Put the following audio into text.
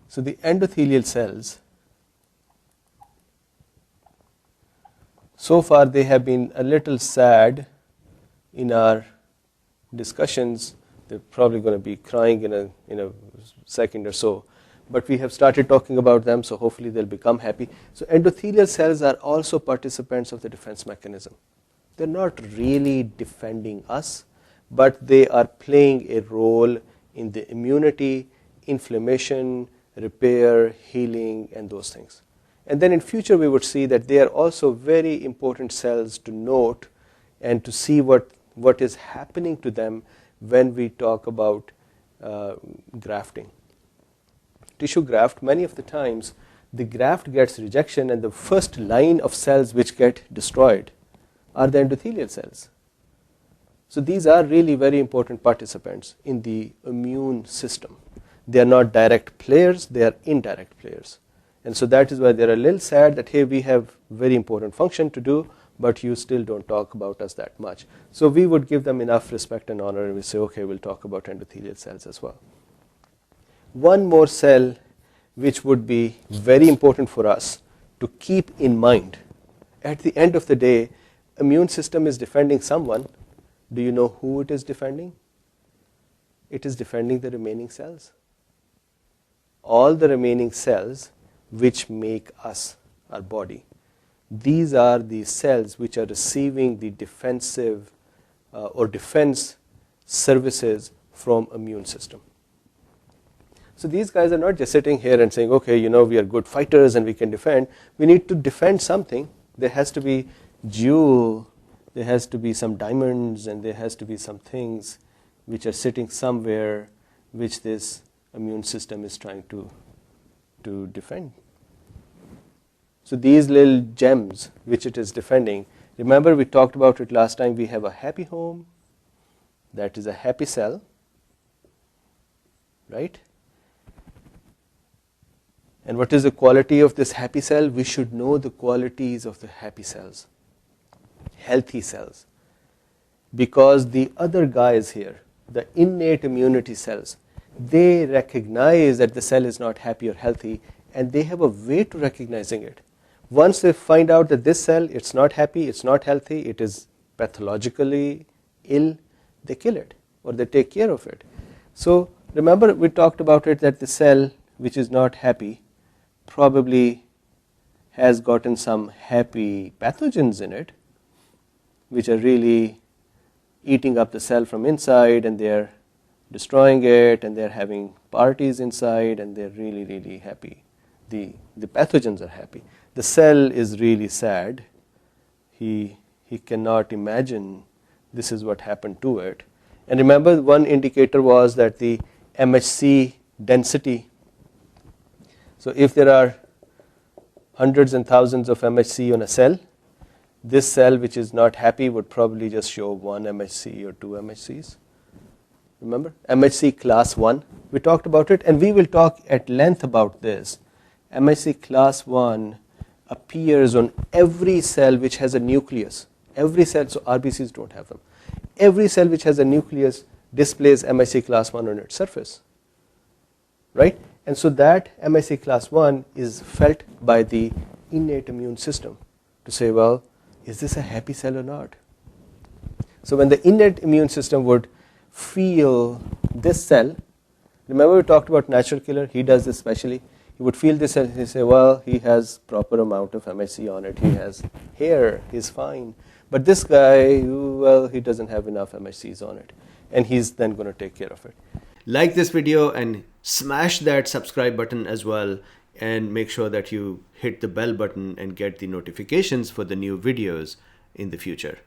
So the endothelial cells, so far they have been a little sad in our discussions. They're probably going to be crying in a second or so. But we have started talking about them, so hopefully they'll become happy. So endothelial cells are also participants of the defense mechanism. They're not really defending us, but they are playing a role in the immunity, inflammation, repair, healing, and those things. And then in future we would see that they are also very important cells to note and to see what is happening to them when we talk about grafting. Tissue graft, many of the times the graft gets rejection and the first line of cells which get destroyed are the endothelial cells. So these are really very important participants in the immune system. They are not direct players, they are indirect players. And so that is why they're a little sad that, hey, we have very important function to do, but you still don't talk about us that much. So we would give them enough respect and honor and we say, okay, we'll talk about endothelial cells as well. One more cell which would be very important for us to keep in mind. At the end of the day, immune system is defending someone. Do you know who it is defending? It is defending the remaining cells. All the remaining cells which make us, our body. These are the cells which are receiving the defensive or defense services from immune system. So these guys are not just sitting here and saying, okay, we are good fighters and we can defend. We need to defend something. There has to be jewel, there has to be some diamonds, and there has to be some things which are sitting somewhere which this immune system is trying to defend. So these little gems which it is defending, remember we talked about it last time, we have a happy home, that is a happy cell, right? And what is the quality of this happy cell? We should know the qualities of the happy cells, healthy cells. Because the other guys here, the innate immunity cells, they recognize that the cell is not happy or healthy, and they have a way to recognizing it. Once they find out that this cell, it's not happy, it's not healthy, it is pathologically ill, they kill it or they take care of it. So remember we talked about it that the cell which is not happy probably has gotten some happy pathogens in it which are really eating up the cell from inside, and they're destroying it, and they're having parties inside, and they're really, really happy. The pathogens are happy. The cell is really sad. He cannot imagine this is what happened to it. And remember, one indicator was that the MHC density. So if there are hundreds and thousands of MHC on a cell, this cell which is not happy would probably just show one MHC or two MHCs. Remember, MHC class 1, we talked about it, and we will talk at length about this. MHC class 1 appears on every cell which has a nucleus. Every cell, so RBCs don't have them. Every cell which has a nucleus displays MHC class 1 on its surface, right? And so that MHC class 1 is felt by the innate immune system to say, well, is this a happy cell or not? So when the innate immune system would feel this cell, remember we talked about natural killer, he does this specially. He would feel this and he say, well, he has proper amount of MHC on it, he has hair, he's fine. But this guy, well, he doesn't have enough MHCs on it, and he's then going to take care of it. Like this video and smash that subscribe button as well, and make sure that you hit the bell button and get the notifications for the new videos in the future.